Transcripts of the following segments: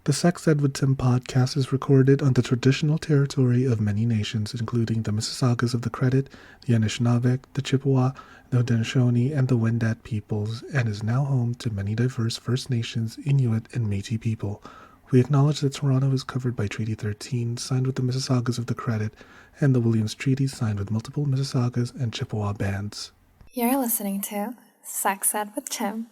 The Sex Ed with Tim podcast is recorded on the traditional territory of many nations, including the Mississaugas of the Credit, the Anishinaabe, the Chippewa, the Haudenosaunee, and the Wendat peoples, and is now home to many diverse First Nations, Inuit, and Métis people. We acknowledge that Toronto is covered by Treaty 13, signed with the Mississaugas of the Credit, and the Williams Treaty, signed with multiple Mississaugas and Chippewa bands. You're listening to Sex Ed with Tim.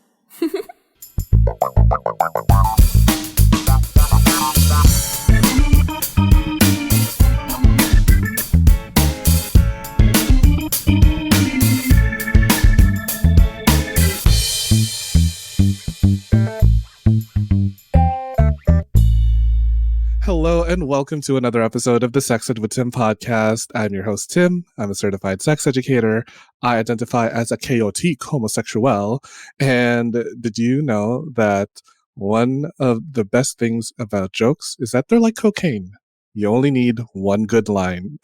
Hello and welcome to another episode of the Sex Ed with Tim podcast. I'm your host, Tim. I'm a certified sex educator. I identify as a chaotic homosexual. And did you know that one of the best things about jokes is that they're like cocaine? You only need one good line.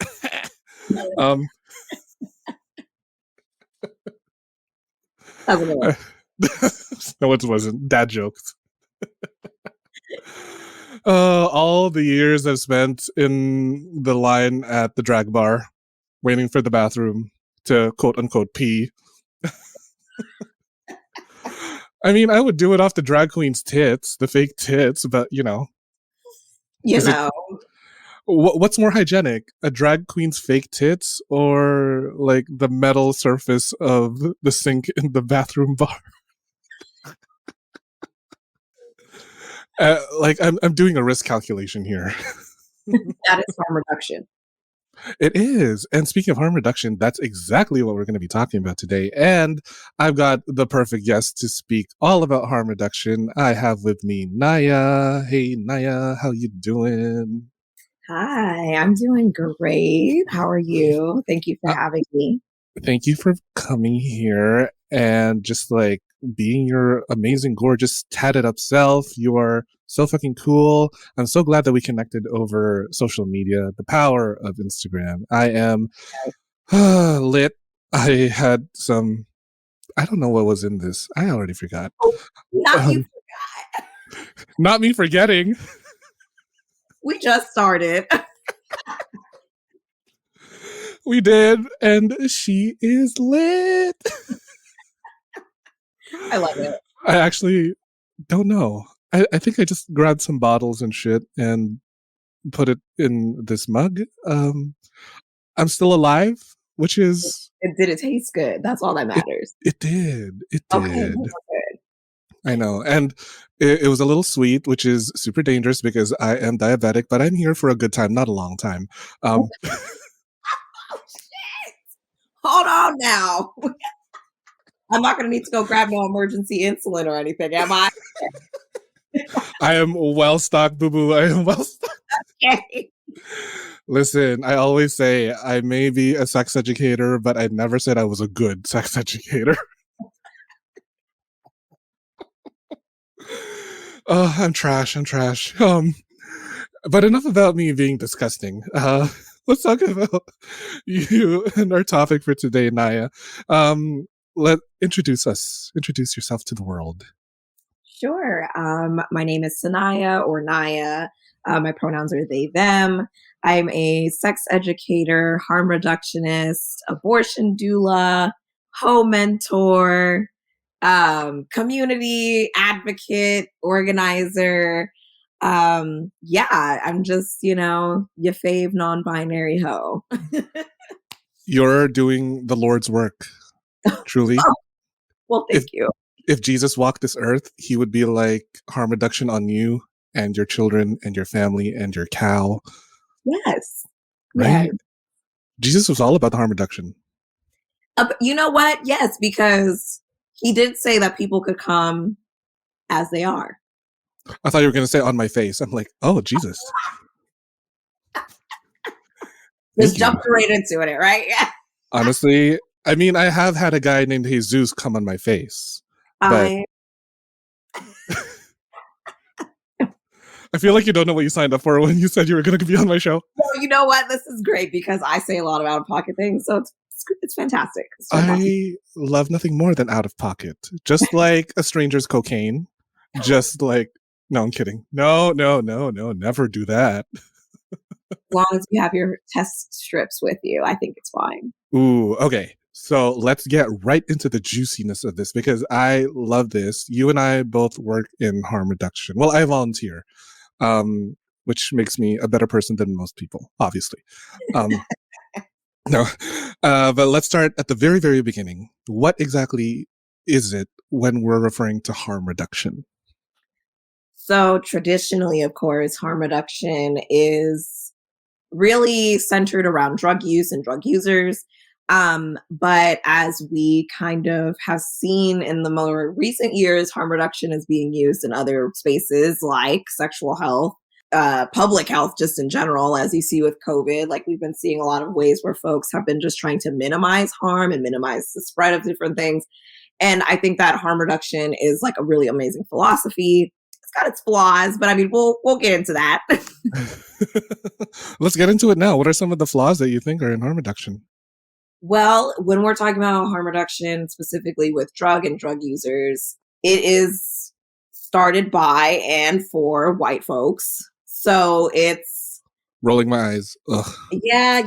No, it wasn't. Dad jokes. All the years I've spent in the line at the drag bar, waiting for the bathroom to quote unquote pee. I mean, I would do it off the drag queen's tits, the fake tits, but what's more hygienic, a drag queen's fake tits or like the metal surface of the sink in the bathroom bar? I'm doing a risk calculation here. That is harm reduction. It is. And speaking of harm reduction, that's exactly what we're going to be talking about today. And I've got the perfect guest to speak all about harm reduction. I have with me Niyyah. Hey, Niyyah, how you doing? Hi, I'm doing great. How are you? Thank you for having me. Thank you for coming here and just like being your amazing, gorgeous, tatted up self. You are so fucking cool. I'm so glad that we connected over social media, the power of Instagram. I am lit. I had some, I don't know what was in this. I already forgot. Oh, not you forgot. Not me forgetting. We just started. We did, and she is lit. I love it. I actually don't know. I think I just grabbed some bottles and shit and put it in this mug. I'm still alive, which is... Did it taste good? That's all that matters. It did. It did. Okay, good. I know. And it was a little sweet, which is super dangerous because I am diabetic, but I'm here for a good time, not a long time. Oh, shit. Hold on now. I'm not going to need to go grab no emergency insulin or anything, am I? I am well stocked, boo-boo. I am well stocked. Okay. Listen, I always say I may be a sex educator, but I never said I was a good sex educator. Oh, I'm trash. But enough about me being disgusting. Let's talk about you and our topic for today, Niyyah. Introduce yourself to the world. Sure. My name is Sanaya or Niyyah. My pronouns are they, them. I'm a sex educator, harm reductionist, abortion doula, Heaux Mentor, community advocate, organizer. I'm just, your fave non-binary hoe. You're doing the Lord's work, truly. Oh, well, thank you. If Jesus walked this earth, he would be like harm reduction on you and your children and your family and your cow. Yes. Right? Yes. Jesus was all about the harm reduction. You know what? Yes, because he did say that people could come as they are. I thought you were going to say on my face. I'm like, oh, Jesus. Just jumped right into it, right? Yeah. Honestly, I mean, I have had a guy named Jesus come on my face. But I feel like you don't know what you signed up for when you said you were going to be on my show. Well, you know what? This is great because I say a lot of out-of-pocket things, so it's fantastic. I love nothing more than out of pocket. Just like a stranger's cocaine. Just like No, I'm kidding. No, never do that. As long as you have your test strips with you, I think it's fine. Ooh, okay. So let's get right into the juiciness of this because I love this. You and I both work in harm reduction. Well, I volunteer, which makes me a better person than most people, obviously. No, but let's start at the very, very beginning. What exactly is it when we're referring to harm reduction? So traditionally, of course, harm reduction is really centered around drug use and drug users. But as we kind of have seen in the more recent years, harm reduction is being used in other spaces like sexual health, public health, just in general, as you see with COVID. Like we've been seeing a lot of ways where folks have been just trying to minimize harm and minimize the spread of different things. And I think that harm reduction is like a really amazing philosophy. It's got its flaws, but I mean, we'll get into that. Let's get into it now. What are some of the flaws that you think are in harm reduction? Well, when we're talking about harm reduction, specifically with drug and drug users, it is started by and for white folks. So it's Rolling my eyes. Ugh. yeah,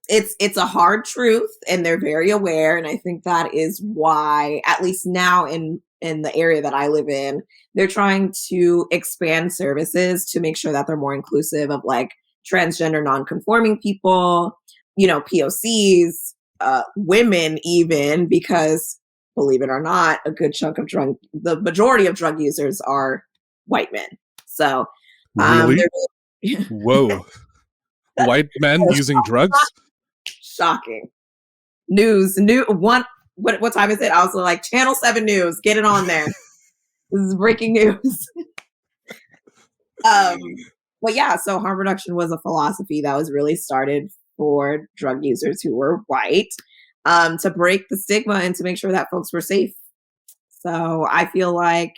it's a hard truth, and they're very aware. And I think that is why, at least now in the area that I live in, they're trying to expand services to make sure that they're more inclusive of like transgender non-conforming people, POCs, women, even because believe it or not, a good chunk of the majority of drug users are white men. So, Really? they're Whoa. White men using drugs? shocking. New one. What time is it? I was like, Channel 7 News, get it on there. This is breaking news. But yeah, so harm reduction was a philosophy that was really started for drug users who were white, to break the stigma and to make sure that folks were safe. So I feel like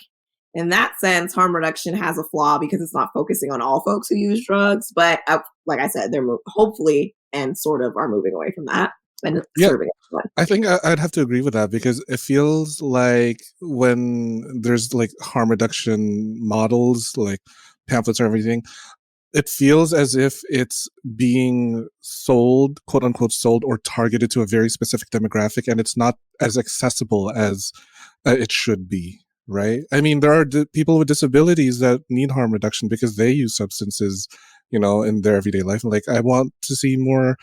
in that sense, harm reduction has a flaw because it's not focusing on all folks who use drugs. But like I said, they're hopefully and sort of are moving away from that and serving everyone. I think I'd have to agree with that because it feels like when there's like harm reduction models, like pamphlets or everything, it feels as if it's being sold, quote unquote, sold or targeted to a very specific demographic, and it's not as accessible as it should be, right? I mean, there are people with disabilities that need harm reduction because they use substances, in their everyday life. Like, I want to see more,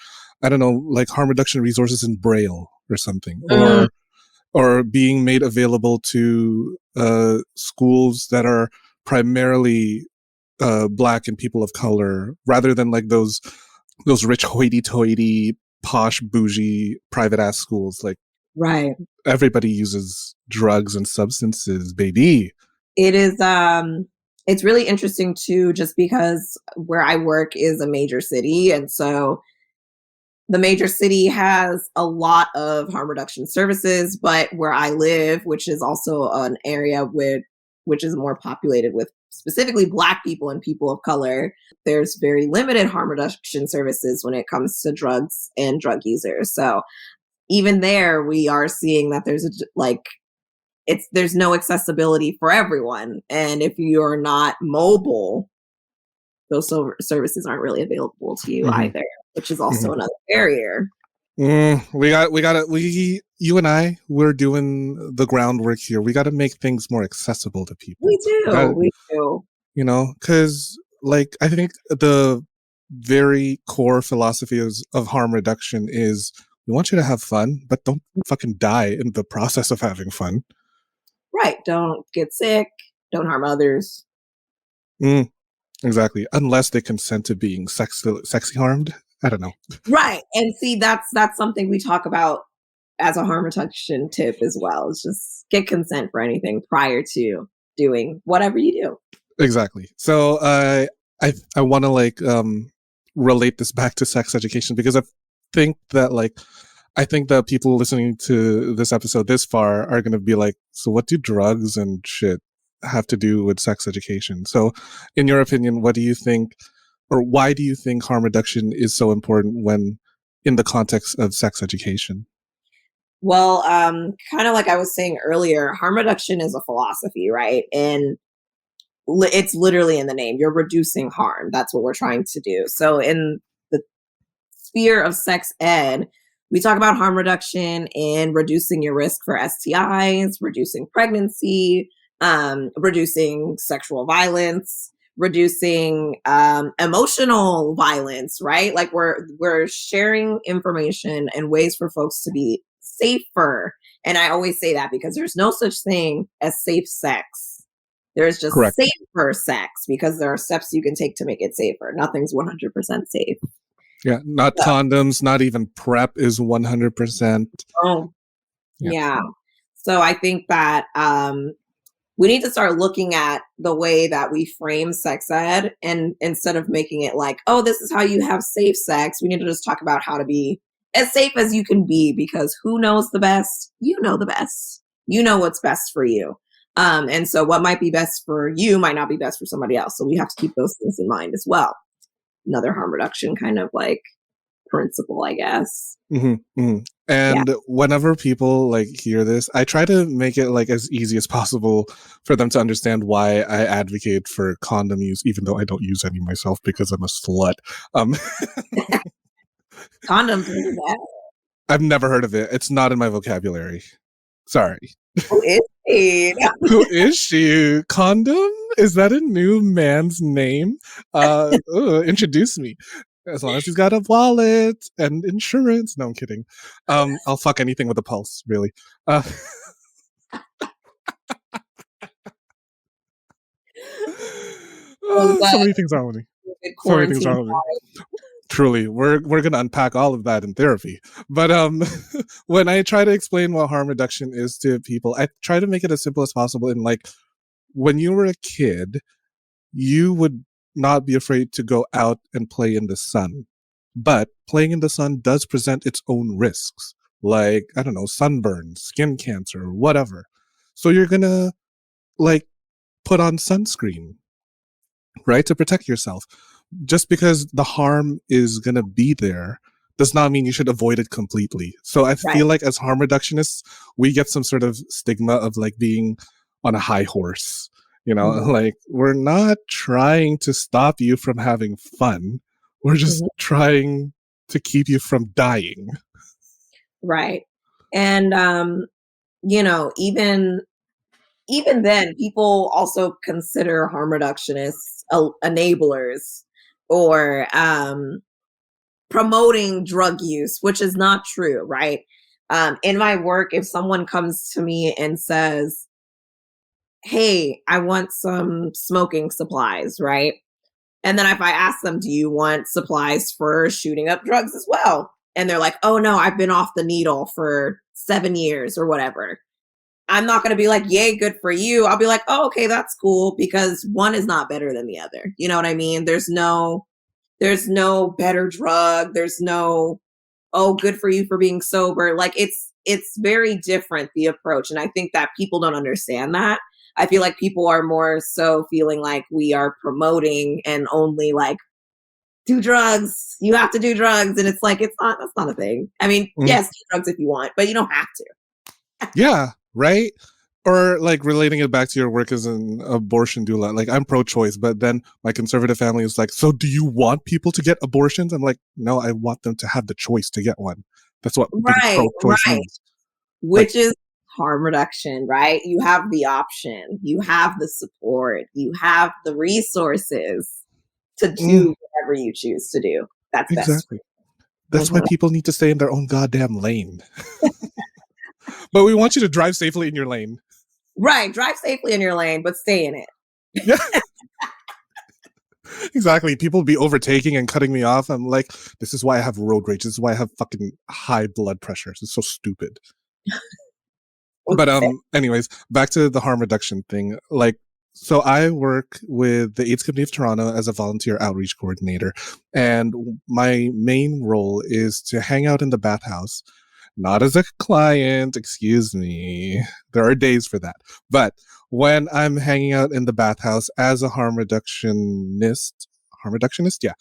I don't know, like harm reduction resources in Braille or something, or being made available to schools that are primarily Black and people of color, rather than like those rich hoity-toity, posh, bougie, private ass schools. Like, Right. everybody uses drugs and substances, baby. It is it's really interesting too, just because where I work is a major city, and so the major city has a lot of harm reduction services, but where I live, which is also an area which is more populated with specifically Black people and people of color, there's very limited harm reduction services when it comes to drugs and drug users. So even there, we are seeing that there's no accessibility for everyone, and if you're not mobile, those services aren't really available to you either, which is also another barrier. You and I, we're doing the groundwork here. We got to make things more accessible to people. We do. Because like, I think the very core philosophy of harm reduction is we want you to have fun, but don't fucking die in the process of having fun. Right. Don't get sick. Don't harm others. Exactly. Unless they consent to being sexy harmed. I don't know. Right. And see, that's something we talk about as a harm reduction tip as well. Is just get consent for anything prior to doing whatever you do. Exactly. So I want to relate this back to sex education because I think that people listening to this episode this far are going to be like, so what do drugs and shit have to do with sex education? So in your opinion, what do you think, or why do you think harm reduction is so important when in the context of sex education? Well, kind of like I was saying earlier, harm reduction is a philosophy, right? And it's literally in the name. You're reducing harm. That's what we're trying to do. So in the sphere of sex ed, we talk about harm reduction in reducing your risk for STIs, reducing pregnancy, reducing sexual violence, reducing emotional violence, right? Like we're sharing information and ways for folks to be safer. And I always say that because there's no such thing as safe sex. There's just Correct. safer sex because there are steps you can take to make it safer. Nothing's 100% safe. Yeah, not condoms, not even PrEP is 100%. Oh, yeah. So I think that we need to start looking at the way that we frame sex ed, and instead of making it like, oh, this is how you have safe sex, we need to just talk about how to be as safe as you can be, because who knows the best? You know the best. You know what's best for you. And so what might be best for you might not be best for somebody else. So we have to keep those things in mind as well. Another harm reduction kind of like principle, I guess. Mm-hmm, mm-hmm. And whenever people like hear this, I try to make it like as easy as possible for them to understand why I advocate for condom use, even though I don't use any myself because I'm a slut. Condoms, what is that? I've never heard of it. It's not in my vocabulary. Sorry. Who is she? Who is she? Condom? Is that a new man's name? Introduce me. As long as he's got a wallet and insurance. No, I'm kidding. I'll fuck anything with a pulse, really. So many things wrong with me. So many things wrong with me. Truly, we're gonna unpack all of that in therapy. But when I try to explain what harm reduction is to people, I try to make it as simple as possible. In like, when you were a kid, you would not be afraid to go out and play in the sun. But playing in the sun does present its own risks, like, I don't know, sunburn, skin cancer, whatever. So you're gonna like put on sunscreen, right, to protect yourself. Just because the harm is gonna be there does not mean you should avoid it completely. So I feel like as harm reductionists, we get some sort of stigma of like being on a high horse. You know, like we're not trying to stop you from having fun. We're just trying to keep you from dying. Right. And, you know, even then, people also consider harm reductionists enablers or promoting drug use, which is not true, right? In my work, if someone comes to me and says, hey, I want some smoking supplies, right? And then if I ask them, do you want supplies for shooting up drugs as well? And they're like, oh no, I've been off the needle for 7 years or whatever. I'm not going to be like, yay, good for you. I'll be like, oh, okay, that's cool, because one is not better than the other. You know what I mean? There's no better drug. There's no, oh, good for you for being sober. Like it's very different, the approach. And I think that people don't understand that. I feel like people are more so feeling like we are promoting and only like, do drugs. You have to do drugs. And it's like, that's not a thing. I mean, yes, do drugs if you want, but you don't have to. Yeah, right? Or like relating it back to your work as an abortion doula. Like I'm pro-choice, but then my conservative family is like, so do you want people to get abortions? I'm like, no, I want them to have the choice to get one. That's what being pro-choice means. Which is harm reduction, right? You have the option, you have the support, you have the resources to do whatever you choose to do. That's exactly best. That's why people need to stay in their own goddamn lane. But we want you to drive safely in your lane. Right, drive safely in your lane, but stay in it. Yeah. Exactly. People be overtaking and cutting me off. I'm like, this is why I have road rage. This is why I have fucking high blood pressure. It's so stupid. But anyways, back to the harm reduction thing. Like, so I work with the AIDS Community of Toronto as a volunteer outreach coordinator, and my main role is to hang out in the bathhouse, not as a client, excuse me. There are days for that. But when I'm hanging out in the bathhouse as a harm reductionist, yeah.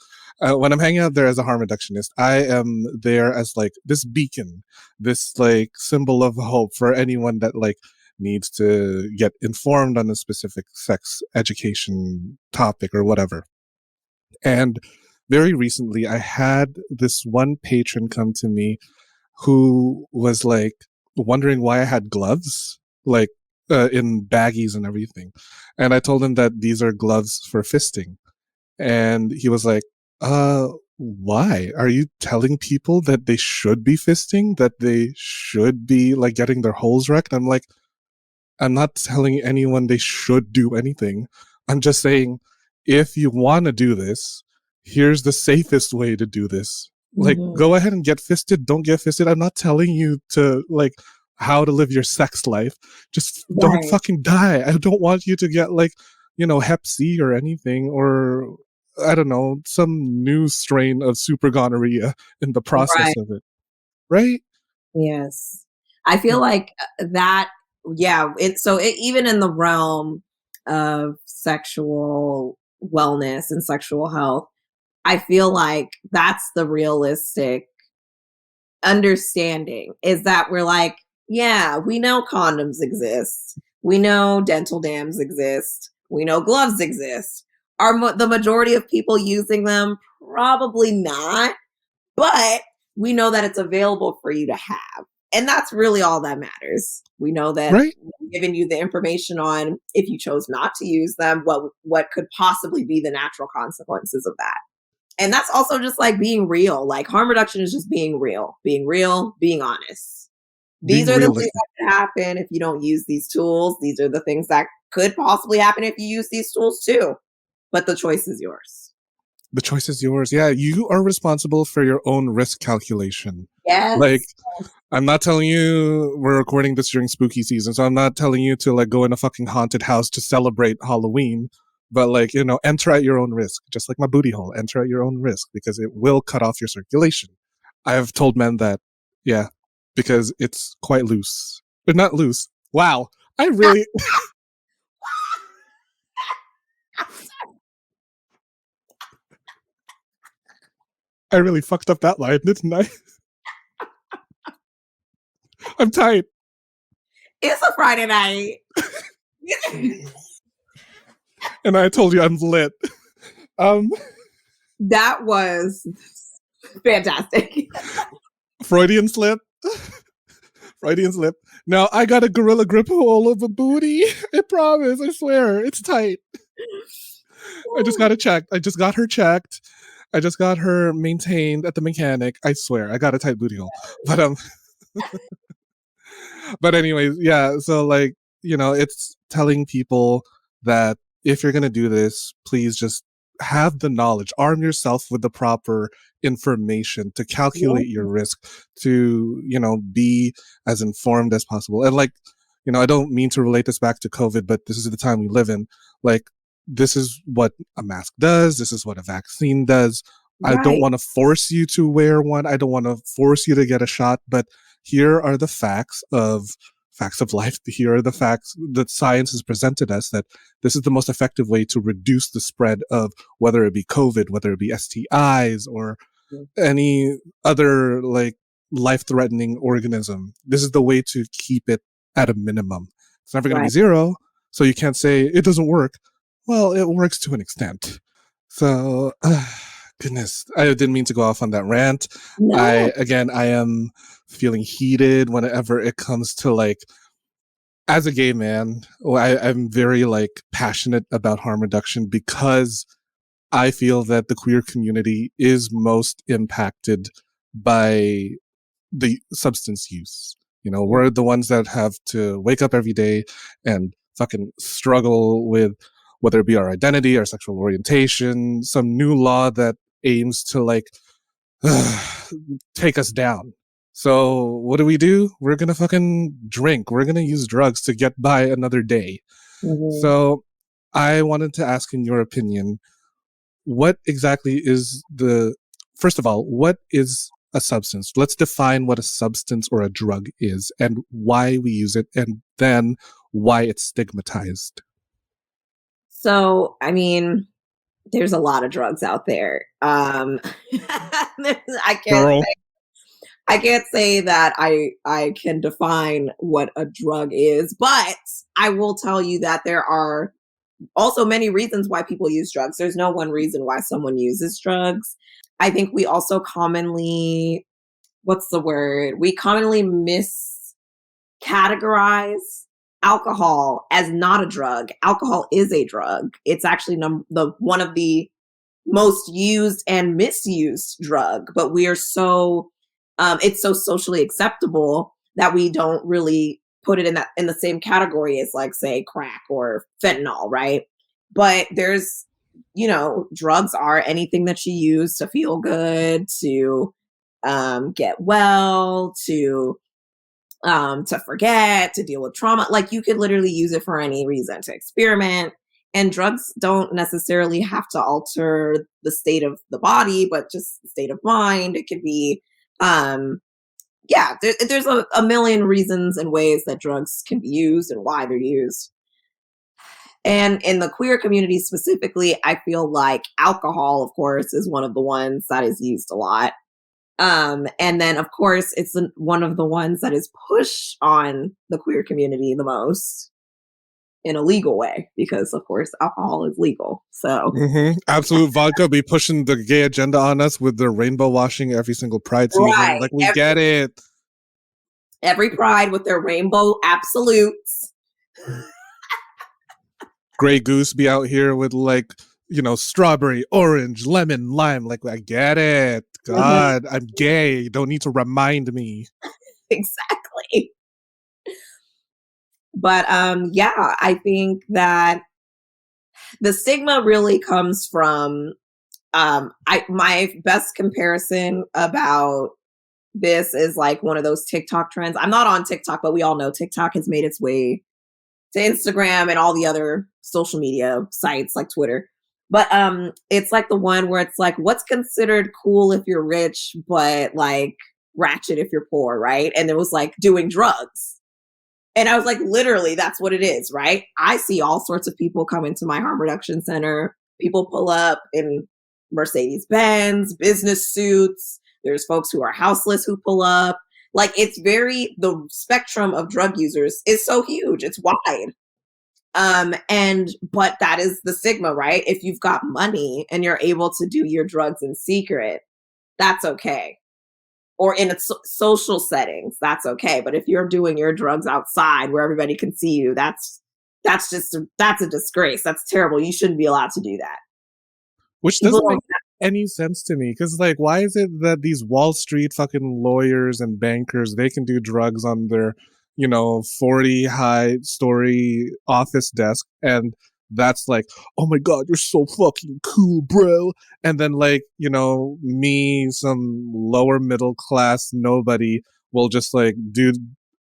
When I'm hanging out there as a harm reductionist, I am there as like this beacon, this like symbol of hope for anyone that like needs to get informed on a specific sex education topic or whatever. And very recently, I had this one patron come to me who was like wondering why I had gloves, like in baggies and everything. And I told him that these are gloves for fisting. And he was like, why? Are you telling people that they should be fisting, that they should be like getting their holes wrecked? I'm like, I'm not telling anyone they should do anything. I'm just saying, if you want to do this, here's the safest way to do this. Like, go ahead and get fisted. Don't get fisted. I'm not telling you to like how to live your sex life. Just don't Right. fucking die. I don't want you to get like, Hep C or anything, or I don't know, some new strain of super gonorrhea in the process Right. of it. Right? Yes. I feel like that, yeah. Even in the realm of sexual wellness and sexual health, I feel like that's the realistic understanding, is that we're like, yeah, we know condoms exist. We know dental dams exist. We know gloves exist. Are the majority of people using them? Probably not, but we know that it's available for you to have. And that's really all that matters. We know that Right? we're giving you the information on, if you chose not to use them, what could possibly be the natural consequences of that. And that's also just like being real. Like, harm reduction is just being real, being honest. These Being are the things realistic. that can happen if you don't use these tools. These are the things that could possibly happen if you use these tools too. But the choice is yours. The choice is yours. Yeah, you are responsible for your own risk calculation. Like, Yes. I'm not telling you, we're recording this during spooky season, so I'm not telling you to like go in a fucking haunted house to celebrate Halloween. But like, enter at your own risk. Just like my booty hole, enter at your own risk, because it will cut off your circulation. I've told men that, yeah, because it's quite loose. But not loose. Wow. I really, I really fucked up that line, didn't I? I'm tight. It's a Friday night. And I told you I'm lit. That was fantastic. Freudian slip. Freudian slip. Now I got a gorilla grip hole of a booty. I promise. I swear. It's tight. I just got it checked. I just got her checked. I just got her maintained at the mechanic. I swear. I got a tight booty hole. But but anyways, yeah. So like, it's telling people that if you're gonna do this, please just have the knowledge, arm yourself with the proper information to calculate your risk, to, be as informed as possible. And like, I don't mean to relate this back to COVID, but this is the time we live in. Like, this is what a mask does. This is what a vaccine does. I don't Right. want to force you to wear one. I don't want to force you to get a shot, but here are the facts of life. Here are the facts that science has presented us, that this is the most effective way to reduce the spread of whether it be COVID, whether it be STIs or any other like life-threatening organism. This is the way to keep it at a minimum. It's never going to be Right. zero, so you can't say it doesn't work. Well, it works to an extent. So, goodness, I didn't mean to go off on that rant. No. I am feeling heated whenever it comes to like, as a gay man, I'm very like passionate about harm reduction because I feel that the queer community is most impacted by the substance use. We're the ones that have to wake up every day and fucking struggle with whether it be our identity, our sexual orientation, some new law that aims to like take us down. So what do? We're gonna fucking drink. We're gonna use drugs to get by another day. So I wanted to ask, in your opinion, what exactly is first of all, what is a substance? Let's define what a substance or a drug is and why we use it, and then why it's stigmatized. So, I mean, there's a lot of drugs out there. I can't Girl. say. I can't say that I can define what a drug is, but I will tell you that there are also many reasons why people use drugs. There's no one reason why someone uses drugs. I think we also commonly, what's the word? We commonly miscategorize alcohol as not a drug. Alcohol is a drug. It's actually the one of the most used and misused drug, but we are so it's so socially acceptable that we don't really put it in the same category as, like, say, crack or fentanyl, right? But there's, drugs are anything that you use to feel good, to get well, to forget, to deal with trauma. Like, you could literally use it for any reason, to experiment. And drugs don't necessarily have to alter the state of the body, but just the state of mind. It could be, there's a million reasons and ways that drugs can be used and why they're used. And in the queer community specifically, I feel like alcohol, of course, is one of the ones that is used a lot. And then, of course, it's one of the ones that is pushed on the queer community the most in a legal way, because, of course, alcohol is legal. So, Absolute Vodka be pushing the gay agenda on us with their rainbow washing every single Pride season. right, Like, we get it. every Pride with their rainbow absolutes. Grey Goose be out here with, like, strawberry, orange, lemon, lime. Like, I get it. God, I'm gay. You don't need to remind me. Exactly. But I think that the stigma really comes from my best comparison about this is like one of those TikTok trends. I'm not on TikTok, but we all know TikTok has made its way to Instagram and all the other social media sites like Twitter. But it's like the one where it's like, what's considered cool if you're rich, but like ratchet if you're poor, right? And it was like doing drugs. And I was like, literally, that's what it is, right? I see all sorts of people come into my harm reduction center. People pull up in Mercedes Benz, business suits. There's folks who are houseless who pull up. Like, it's the spectrum of drug users is so huge. It's wide. But that is the stigma, right? If you've got money and you're able to do your drugs in secret, that's okay. Or in social settings, that's okay. But if you're doing your drugs outside where everybody can see you, that's a disgrace. That's terrible. You shouldn't be allowed to do that. Which doesn't make any sense to me. Because, like, why is it that these Wall Street fucking lawyers and bankers, they can do drugs on their, 40 high story office desk, and that's like, oh my God, you're so fucking cool, bro. And then, like, me, some lower middle class nobody, will just like do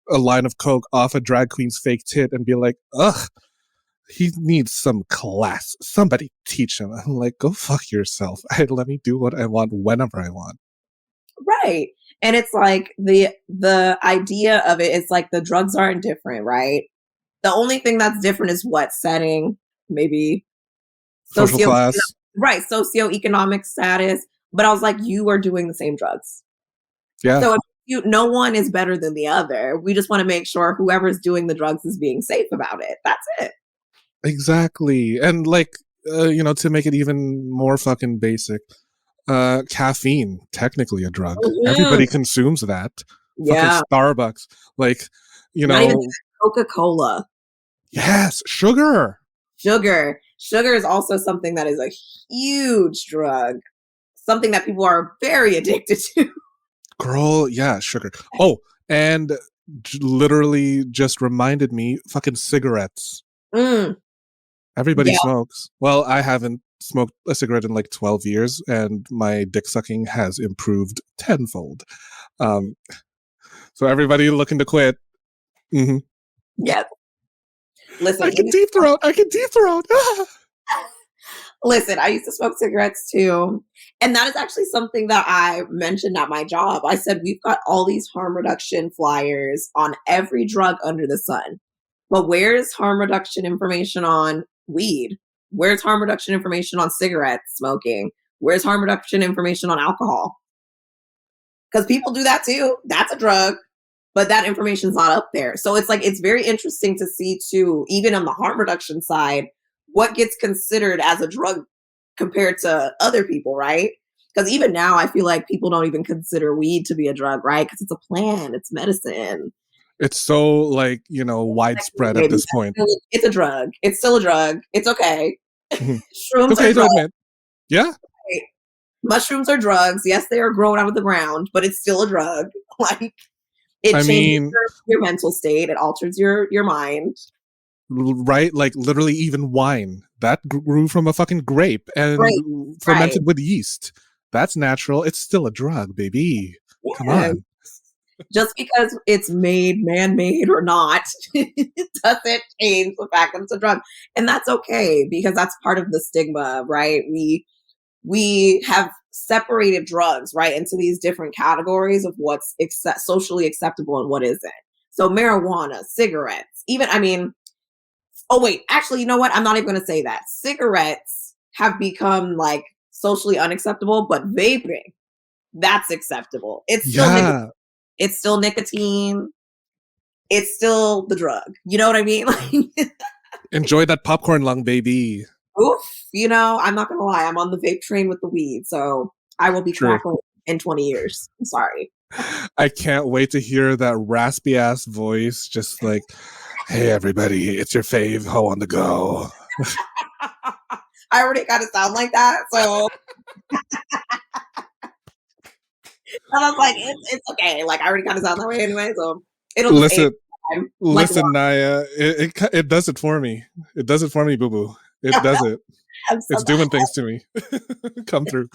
a line of coke off a drag queen's fake tit and be like, ugh, he needs some class. Somebody teach him. I'm like, go fuck yourself. Let me do what I want whenever I want. Right. And it's like the idea of it is like the drugs aren't different, right? The only thing that's different is what setting, maybe social class, right? Socioeconomic status. But I was like, you are doing the same drugs. Yeah. So no one is better than the other. We just want to make sure whoever's doing the drugs is being safe about it. That's it. Exactly. And like, to make it even more fucking basic, caffeine, technically a drug. Everybody consumes that. Yeah. Fucking Starbucks. Like, Not even Coca-Cola. Yes. Sugar. Sugar is also something that is a huge drug. Something that people are very addicted to. Girl, yeah, sugar. Oh, and literally just reminded me, fucking cigarettes. Everybody smokes. Well, I haven't smoked a cigarette in like 12 years, and my dick sucking has improved tenfold. So everybody looking to quit. Mm-hmm. Yes. Listen, I can deep throat. Listen, I used to smoke cigarettes too. And that is actually something that I mentioned at my job. I said, we've got all these harm reduction flyers on every drug under the sun. But where's harm reduction information on weed? Where's harm reduction information on cigarette smoking? Where's harm reduction information on alcohol? because people do that too. That's a drug, but that information's not up there. So it's like, it's very interesting to see too, even on the harm reduction side, what gets considered as a drug compared to other people, right? Because even now, I feel like people don't even consider weed to be a drug, right? Because it's a plant, it's medicine. It's so like, you know, widespread at this point. It's a drug. It's still a drug. It's okay. Mhm. Shrooms Okay are to drugs. admit. Yeah. Right? Mushrooms are drugs. Yes, they are grown out of the ground, but it's still a drug. Like it changes your mental state. It alters your mind. Right? Like literally even wine. That grew from a fucking grape and fermented with yeast. That's natural. It's still a drug, baby. Yeah. Come on. Just because it's made man-made or not, it doesn't change the fact that it's a drug. And that's okay, because that's part of the stigma, right? We have separated drugs, right, into these different categories of what's socially acceptable and what isn't. So marijuana, cigarettes, even, I mean, oh wait, actually, you know what? I'm not even going to say that. Cigarettes have become like socially unacceptable, but vaping, that's acceptable. It's still nicotine. It's still nicotine. It's still the drug. You know what I mean? Enjoy that popcorn lung, baby. Oof. You know, I'm not going to lie. I'm on the vape train with the weed. So I will be crackling in 20 years. I'm sorry. I can't wait to hear that raspy ass voice. Just like, hey, everybody, it's your fave hoe on the go. I already got to sound like that. So I was like, it's okay. Like, I already kind of sound that way anyway, so it'll listen, Niyyah. It does it for me. It does it for me, boo boo. It does it. It's doing things to me. Come through.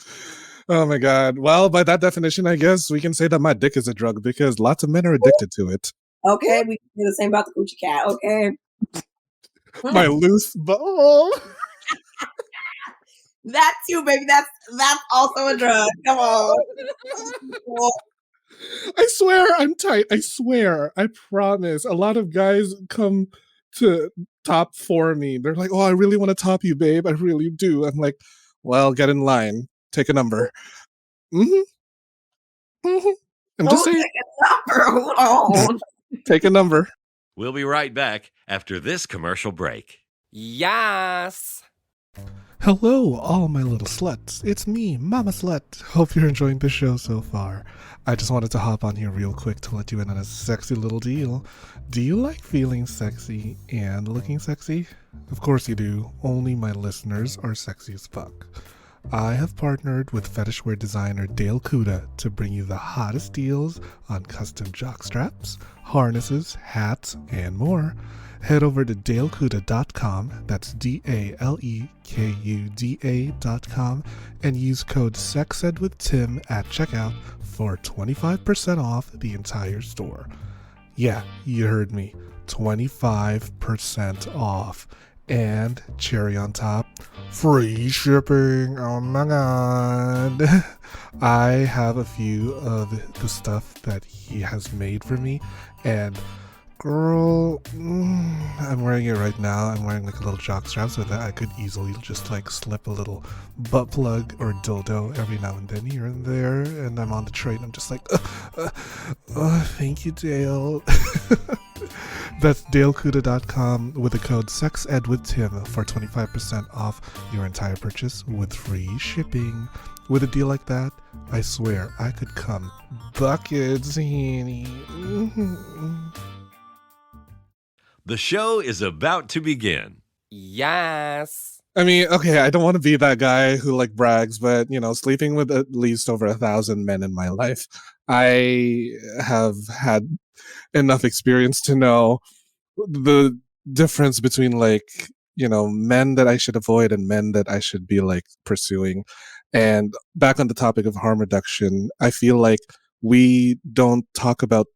Oh my God. Well, by that definition, I guess we can say that my dick is a drug because lots of men are addicted to it. Okay, we can do the same about the coochie cat. Okay. My loose ball. That too, baby. That's also a drug. Come on. I swear I'm tight. I swear. I promise. A lot of guys come to top for me. They're like, oh, I really want to top you, babe. I really do. I'm like, well, get in line. Take a number. Mm-hmm. Mm-hmm. I'm just saying. Take a number. Hold on. Take a number. We'll be right back after this commercial break. Yes. Hello, all my little sluts. It's me, Mama Slut. Hope you're enjoying the show so far. I just wanted to hop on here real quick to let you in on a sexy little deal. Do you like feeling sexy and looking sexy? Of course you do. Only my listeners are sexy as fuck. I have partnered with fetishwear designer Dale Kuda to bring you the hottest deals on custom jockstraps, harnesses, hats, and more. Head over to dalekuda.com, that's DALEKUDA.com, and use code SEXEDWITHTIM at checkout for 25% off the entire store. Yeah, you heard me, 25% off. And cherry on top, free shipping. Oh my God. I have a few of the stuff that he has made for me, and girl, I'm wearing it right now. I'm wearing like a little jockstrap so that I could easily just like slip a little butt plug or dildo every now and then here and there. And I'm on the train. I'm just like, thank you, Dale. That's dalekuda.com with the code SEXEDWITHTIM for 25% off your entire purchase with free shipping. With a deal like that, I swear I could come buckets, honey. The show is about to begin. Yes. I mean, okay, I don't want to be that guy who like brags, but you know, sleeping with at least over 1,000 men in my life, I have had enough experience to know the difference between like, you know, men that I should avoid and men that I should be like pursuing. And back on the topic of harm reduction, I feel like we don't talk about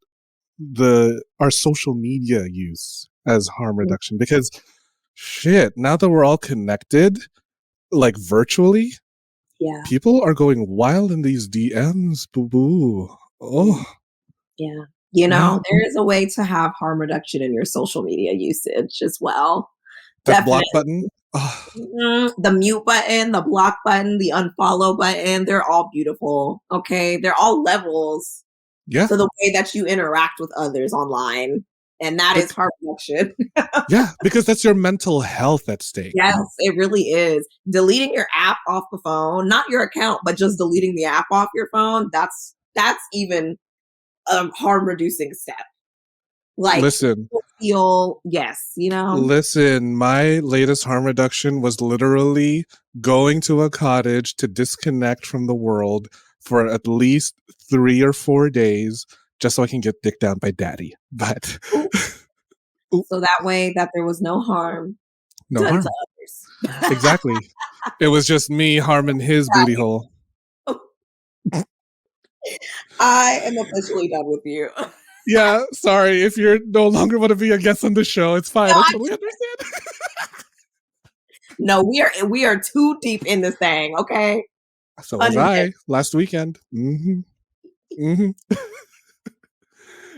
our social media use as harm reduction because shit, now that we're all connected, like virtually, people are going wild in these DMs, boo boo. Oh. Yeah. You know, there is a way to have harm reduction in your social media usage as well. That block button. Oh. The mute button, the block button, the unfollow button, they're all beautiful. Okay. They're all levels Yeah. to the way that you interact with others online. And that is harm reduction. Yeah, because that's your mental health at stake. Yes, it really is. Deleting your app off the phone, not your account, but just deleting the app off your phone, that's even a harm reducing step. Like, listen, yes, you know? Listen, my latest harm reduction was literally going to a cottage to disconnect from the world for at least 3 or 4 days just so I can get dicked down by daddy. But so that way that there was no harm no done harm. to others. Exactly. It was just me harming his booty hole. I am officially done with you. Yeah, sorry. If you're no longer want to be a guest on the show, it's fine. No, I totally understand. No, we are too deep in this thing, okay? So was I last weekend. Mm-hmm. Mm-hmm.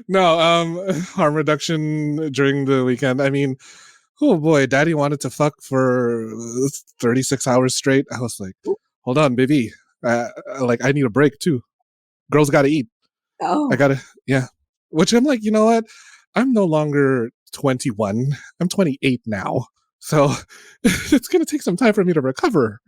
No, harm reduction during the weekend. I mean, oh boy, daddy wanted to fuck for 36 hours straight. I was like, hold on, baby. I need a break too. Girls got to eat. Oh. I gotta, yeah. Which I'm like, you know what? I'm no longer 21. I'm 28 now. So it's going to take some time for me to recover.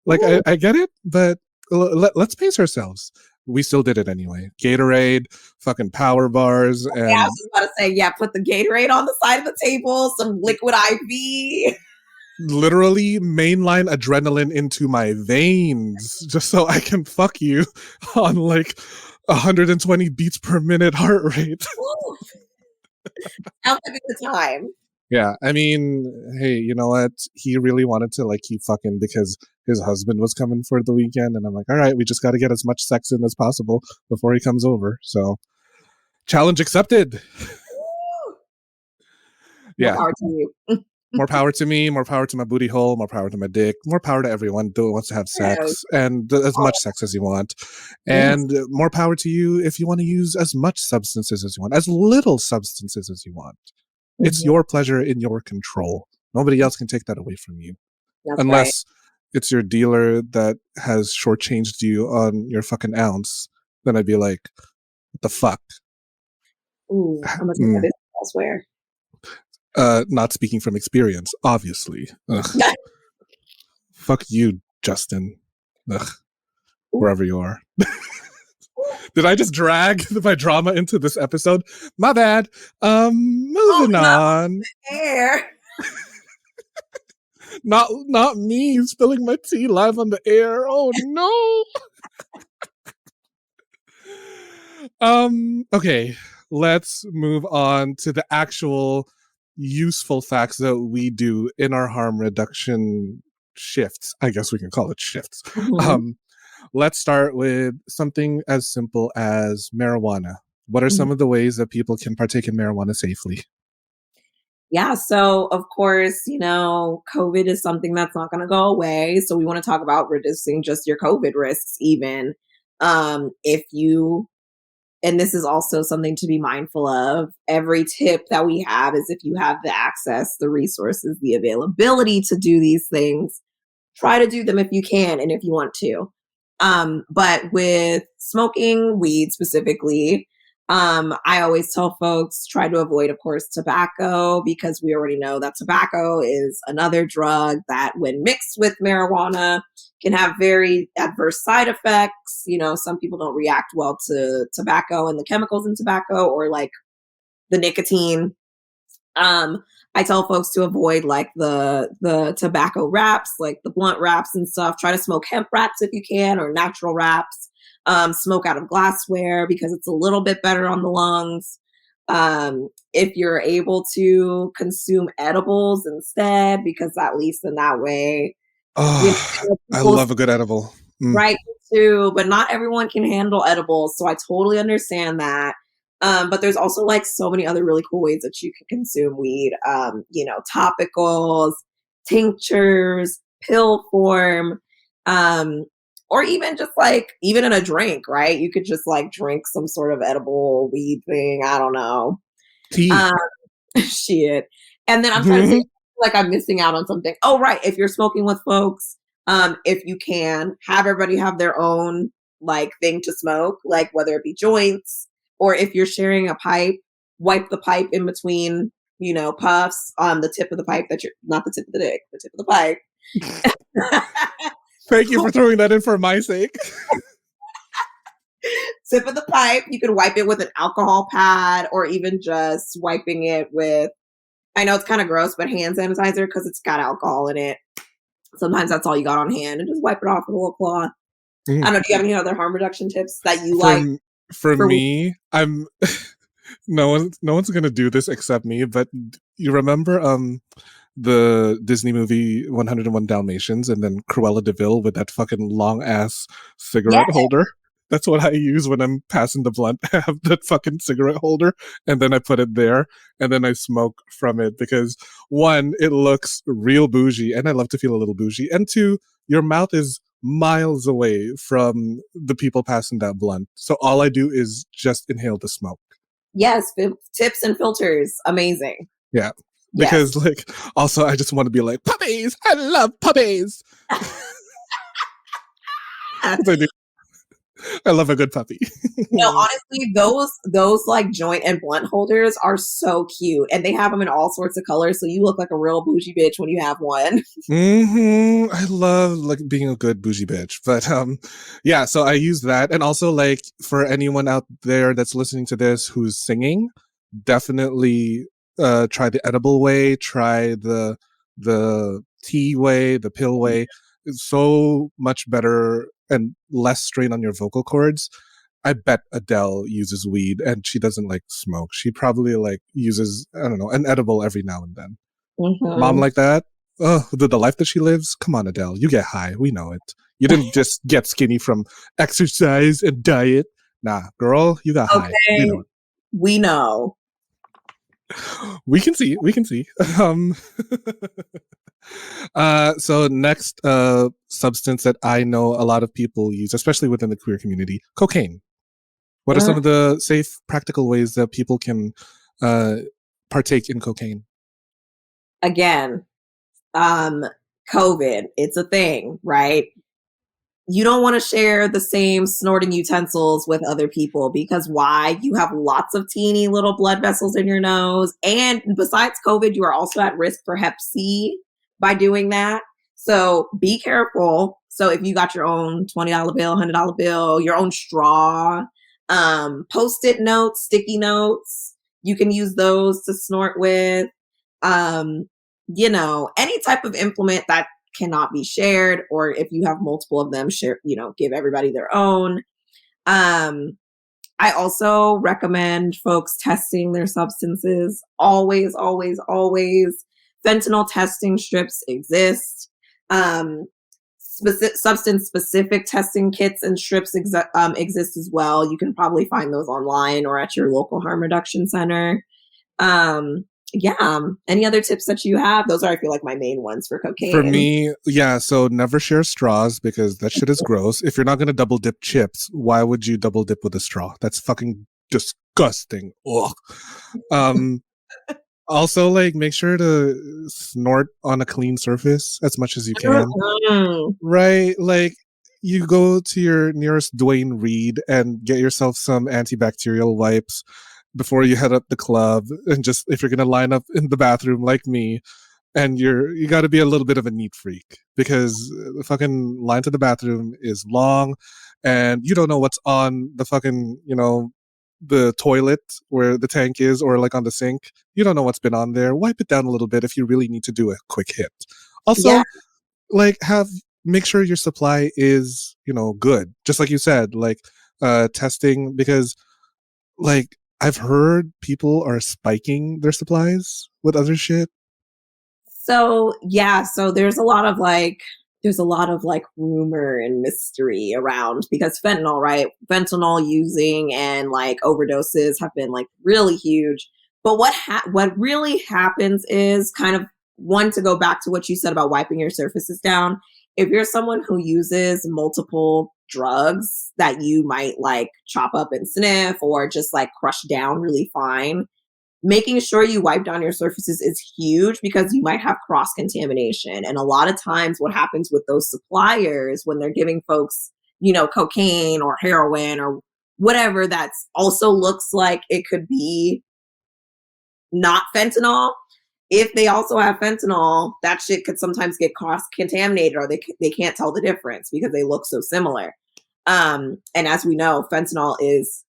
Like, I get it, but let's pace ourselves. We still did it anyway. Gatorade, fucking power bars. And yeah, I was just about to say, yeah, put the Gatorade on the side of the table, some liquid IV. Literally mainline adrenaline into my veins just so I can fuck you on like 120 beats per minute heart rate. Sounds like a good time. Yeah, I mean, hey, you know what? He really wanted to like keep fucking because his husband was coming for the weekend, and I'm like, all right, we just got to get as much sex in as possible before he comes over. So, challenge accepted. Yeah. More power to you. More power to me, more power to my booty hole, more power to my dick, more power to everyone who wants to have sex, and as much sex as you want. And more power to you if you want to use as much substances as you want, as little substances as you want. It's your pleasure in your control. Nobody else can take that away from you. That's unless it's your dealer that has shortchanged you on your fucking ounce. Then I'd be like, what the fuck? Ooh, how much is that elsewhere? Not speaking from experience, obviously. Fuck you, Justin. Ugh. Wherever you are. Did I just drag my drama into this episode? My bad. Moving on. Air. Not me spilling my tea live on the air. Oh no. Okay, let's move on to the actual useful facts that we do in our harm reduction shifts. I guess we can call it shifts. Let's start with something as simple as marijuana. What are some of the ways that people can partake in marijuana safely? Yeah, so of course, you know, COVID is something that's not going to go away. So we want to talk about reducing just your COVID risks, even if you, and this is also something to be mindful of. Every tip that we have is if you have the access, the resources, the availability to do these things, try to do them if you can and if you want to. But with smoking weed specifically, I always tell folks try to avoid, of course, tobacco, because we already know that tobacco is another drug that when mixed with marijuana can have very adverse side effects. You know, some people don't react well to tobacco and the chemicals in tobacco or like the nicotine. I tell folks to avoid like the tobacco wraps, like the blunt wraps and stuff. Try to smoke hemp wraps if you can, or natural wraps. Smoke out of glassware because it's a little bit better on the lungs. If you're able to consume edibles instead, because at least in that way, I love a good edible. Right, too. But not everyone can handle edibles, so I totally understand that. But there's also like so many other really cool ways that you can consume weed. You know, topicals, tinctures, pill form, or even just like even in a drink, right? You could just like drink some sort of edible weed thing. I don't know. Tea. Shit. And then I'm trying to think like I'm missing out on something. Oh, right. If you're smoking with folks, if you can have everybody have their own like thing to smoke, like whether it be joints or if you're sharing a pipe, wipe the pipe in between, puffs on the tip of the pipe that you're not the tip of the dick, the tip of the pipe. Thank you for throwing that in for my sake. Tip of the pipe. You can wipe it with an alcohol pad or even just wiping it with, I know it's kind of gross, but hand sanitizer because it's got alcohol in it. Sometimes that's all you got on hand and just wipe it off with a little cloth. I don't know. Do you have any other harm reduction tips that you like? For me, I'm no one's gonna do this except me. But you remember the Disney movie 101 Dalmatians and then Cruella de Vil with that fucking long ass cigarette holder? That's what I use when I'm passing the blunt. I have that fucking cigarette holder and then I put it there and then I smoke from it because one, it looks real bougie and I love to feel a little bougie. And two, your mouth is miles away from the people passing that blunt. So all I do is just inhale the smoke. Yes, tips and filters. Amazing. Yeah. Because like also I just want to be like, puppies! I love puppies! I love a good puppy. No, honestly, those like joint and blunt holders are so cute, and they have them in all sorts of colors. So you look like a real bougie bitch when you have one. I love like being a good bougie bitch, but yeah. So I use that, and also like for anyone out there that's listening to this who's singing, definitely try the edible way, try the tea way, the pill way. It's so much better and less strain on your vocal cords. I bet Adele uses weed and she doesn't like smoke. She probably like uses, I don't know, an edible every now and then. Mom like that? Oh, the life that she lives? Come on, Adele. You get high. We know it. You didn't just get skinny from exercise and diet. Nah, girl, you got high. We know. We can see. So next substance that I know a lot of people use, especially within the queer community, cocaine. What are some of the safe, practical ways that people can partake in cocaine? Again, COVID, it's a thing, right? You don't want to share the same snorting utensils with other people because why? You have lots of teeny little blood vessels in your nose. And besides COVID, you are also at risk for Hep C by doing that. So be careful. So if you got your own $20 bill, $100 bill, your own straw, Post-it notes, sticky notes, you can use those to snort with. Any type of implement that cannot be shared, or if you have multiple of them, share, give everybody their own. I also recommend folks testing their substances. Always, always, always. Fentanyl testing strips exist. Substance-specific testing kits and strips exist as well. You can probably find those online or at your local harm reduction center. Any other tips that you have? Those are, I feel like, my main ones for cocaine. For me, so never share straws because that shit is gross. If you're not going to double dip chips, why would you double dip with a straw? That's fucking disgusting. Ugh. Also, like, make sure to snort on a clean surface as much as you can. Right? Like, you go to your nearest Dwayne Reed and get yourself some antibacterial wipes before you head up the club, and just if you're gonna line up in the bathroom like me, and you got to be a little bit of a neat freak because the fucking line to the bathroom is long, and you don't know what's on the fucking the toilet where the tank is, or like on the sink. You don't know what's been on there. Wipe it down a little bit if you really need to do a quick hit. Also, like make sure your supply is good, just like you said, like testing, because like I've heard people are spiking their supplies with other shit. So there's a lot of rumor and mystery around because fentanyl using and like overdoses have been like really huge. But what really happens is kind of to go back to what you said about wiping your surfaces down. If you're someone who uses multiple drugs that you might like chop up and sniff or just like crush down really fine, making sure you wipe down your surfaces is huge because you might have cross-contamination. And a lot of times what happens with those suppliers when they're giving folks, cocaine or heroin or whatever that's also looks like it could be not fentanyl, if they also have fentanyl, that shit could sometimes get cross-contaminated or they can't tell the difference because they look so similar. And as we know, fentanyl is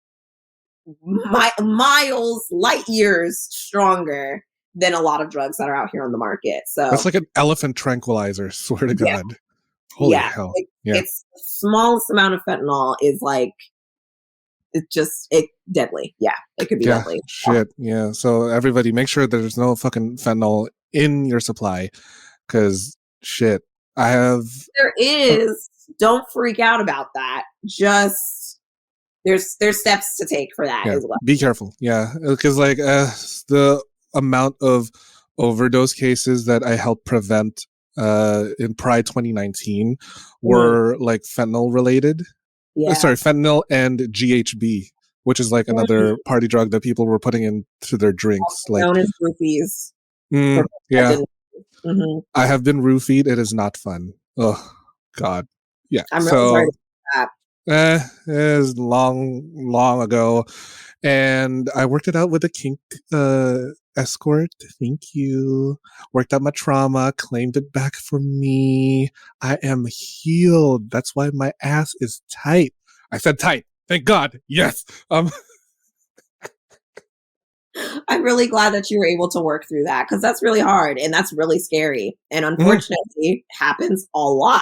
miles, light years stronger than a lot of drugs that are out here on the market. So that's like an elephant tranquilizer, swear to God. Holy hell. It's the smallest amount of fentanyl is like, it's deadly. Yeah, it could be deadly. Shit. Yeah. So everybody make sure there's no fucking fentanyl in your supply because shit. There is. Don't freak out about that. Just there's steps to take for that as well. Be careful. Yeah. Because like the amount of overdose cases that I helped prevent in Pride 2019 were like fentanyl related. Yeah. Sorry, fentanyl and GHB, which is like another party drug that people were putting into their drinks. Also known as roofies. Yeah. I have been roofied. It is not fun. Oh, God. Yeah. I'm really sorry to hear that. It was long ago. And I worked it out with a kink escort. Thank you. Worked out my trauma, claimed it back for me. I am healed. That's why my ass is tight. I said tight. Thank God. Yes. I'm really glad that you were able to work through that because that's really hard and that's really scary. And unfortunately, happens a lot.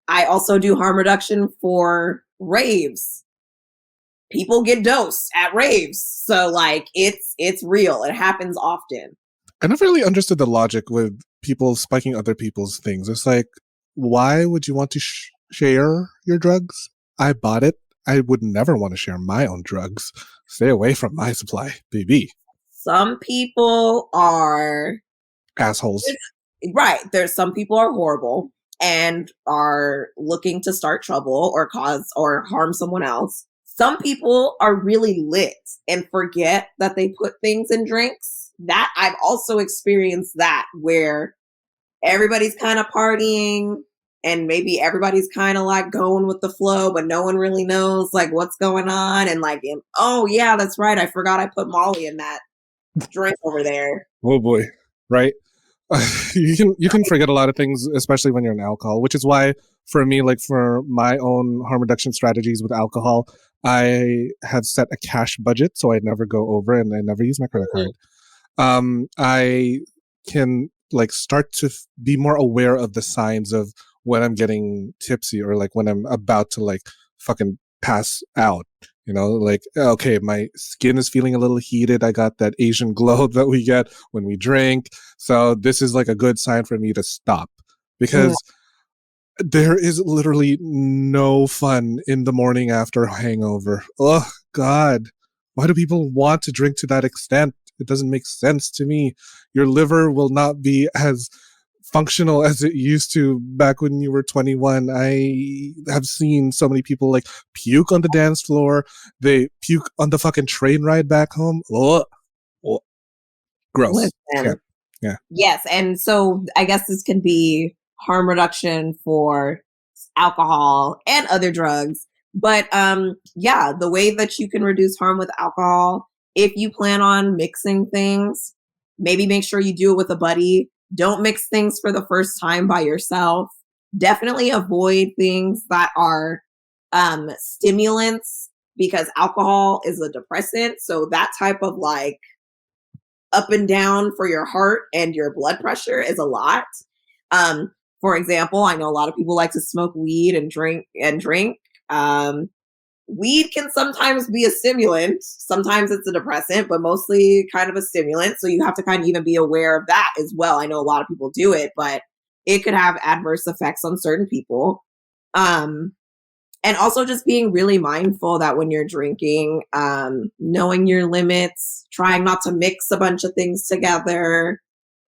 I also do harm reduction for raves. People get dosed at raves. So like it's real. It happens often. I never really understood the logic with people spiking other people's things. It's like, why would you want to share your drugs? I bought it. I would never want to share my own drugs. Stay away from my supply, baby. Some people are assholes. Right. There's some people are horrible and are looking to start trouble or cause or harm someone else. Some people are really lit and forget that they put things in drinks. That I've also experienced that where everybody's kind of partying and maybe everybody's kind of like going with the flow, but no one really knows like what's going on. And like, oh yeah, that's right. I forgot I put Molly in that drink over there. Oh boy. Right. You can forget a lot of things, especially when you're on alcohol, which is why for me, like for my own harm reduction strategies with alcohol, I have set a cash budget so I never go over and I never use my credit card. I can like start to be more aware of the signs of when I'm getting tipsy or like when I'm about to like fucking pass out, like, okay, my skin is feeling a little heated. I got that Asian glow that we get when we drink. So this is like a good sign for me to stop because there is literally no fun in the morning after a hangover. Oh God. Why do people want to drink to that extent? It doesn't make sense to me. Your liver will not be as functional as it used to back when you were 21. I have seen so many people like puke on the dance floor. They puke on the fucking train ride back home. Oh. Gross. Yeah. Yes. And so I guess this can be harm reduction for alcohol and other drugs. But the way that you can reduce harm with alcohol, if you plan on mixing things, maybe make sure you do it with a buddy. Don't mix things for the first time by yourself. Definitely avoid things that are stimulants because alcohol is a depressant. So that type of like up and down for your heart and your blood pressure is a lot. For example, I know a lot of people like to smoke weed and drink. Weed can sometimes be a stimulant. Sometimes it's a depressant, but mostly kind of a stimulant. So you have to kind of even be aware of that as well. I know a lot of people do it, but it could have adverse effects on certain people. And also just being really mindful that when you're drinking, knowing your limits, trying not to mix a bunch of things together.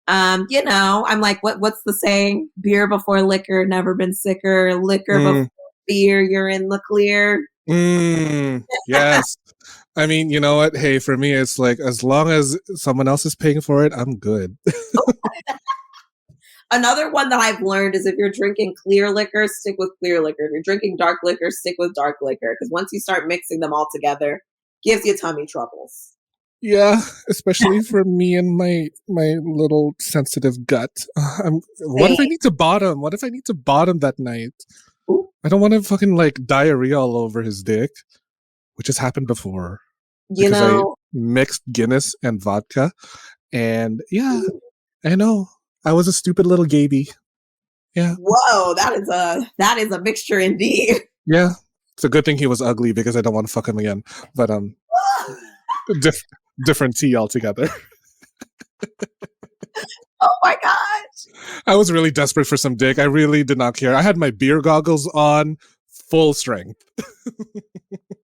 I'm like, what's the saying? Beer before liquor, never been sicker. Liquor before beer, you're in the clear. Yes. I mean, you know what? Hey, for me, it's like as long as someone else is paying for it, I'm good. Another one that I've learned is if you're drinking clear liquor, stick with clear liquor. If you're drinking dark liquor, stick with dark liquor. Because once you start mixing them all together, gives you tummy troubles. Yeah, especially for me and my little sensitive gut. What if I need to bottom? What if I need to bottom that night? Ooh. I don't want to fucking like diarrhea all over his dick, which has happened before. You Because I know, mixed Guinness and vodka, and yeah, I know I was a stupid little gaby. Yeah, whoa, that is a mixture indeed. yeah. It's a good thing he was ugly because I don't want to fuck him again. But different tea altogether. Oh my gosh. I was really desperate for some dick. I really did not care. I had my beer goggles on, full strength.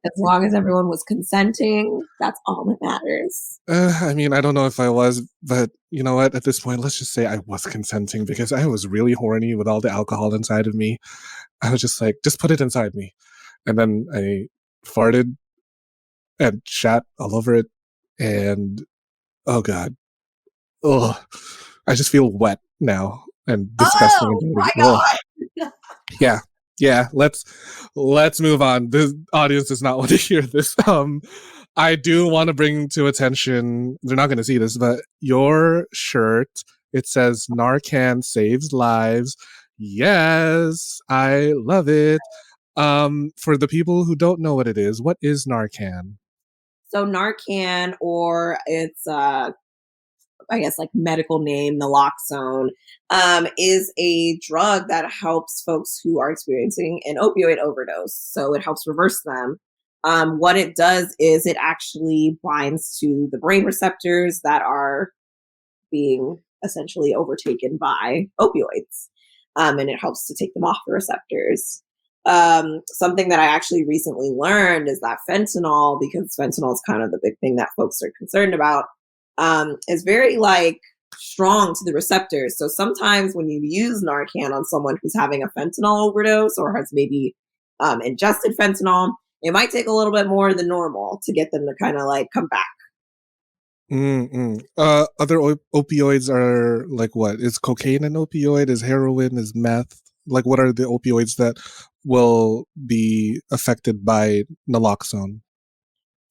As long as everyone was consenting, that's all that matters. I mean, I don't know if I was, but you know what? At this point, let's just say I was consenting because I was really horny with all the alcohol inside of me. I was just like, just put it inside me. And then I farted and shat all over it. And oh God. Ugh. I just feel wet now and disgusting. Oh and my dirty. god. Yeah. Yeah. Let's move on. The audience does not want to hear this. I do want to bring to attention, they're not going to see this, but your shirt, it says Narcan saves lives. Yes, I love it. For the people who don't know what it is, what is Narcan? So Narcan, or its I guess like medical name, naloxone, is a drug that helps folks who are experiencing an opioid overdose. So it helps reverse them. What it does is it actually binds to the brain receptors that are being essentially overtaken by opioids, and it helps to take them off the receptors. Something that I actually recently learned is that fentanyl, because fentanyl is kind of the big thing that folks are concerned about, is very like strong to the receptors. So sometimes when you use Narcan on someone who's having a fentanyl overdose or has maybe ingested fentanyl, it might take a little bit more than normal to get them to kind of like come back. Other opioids are like what? Is cocaine an opioid? Is heroin? Is meth? Like what are the opioids that will be affected by naloxone?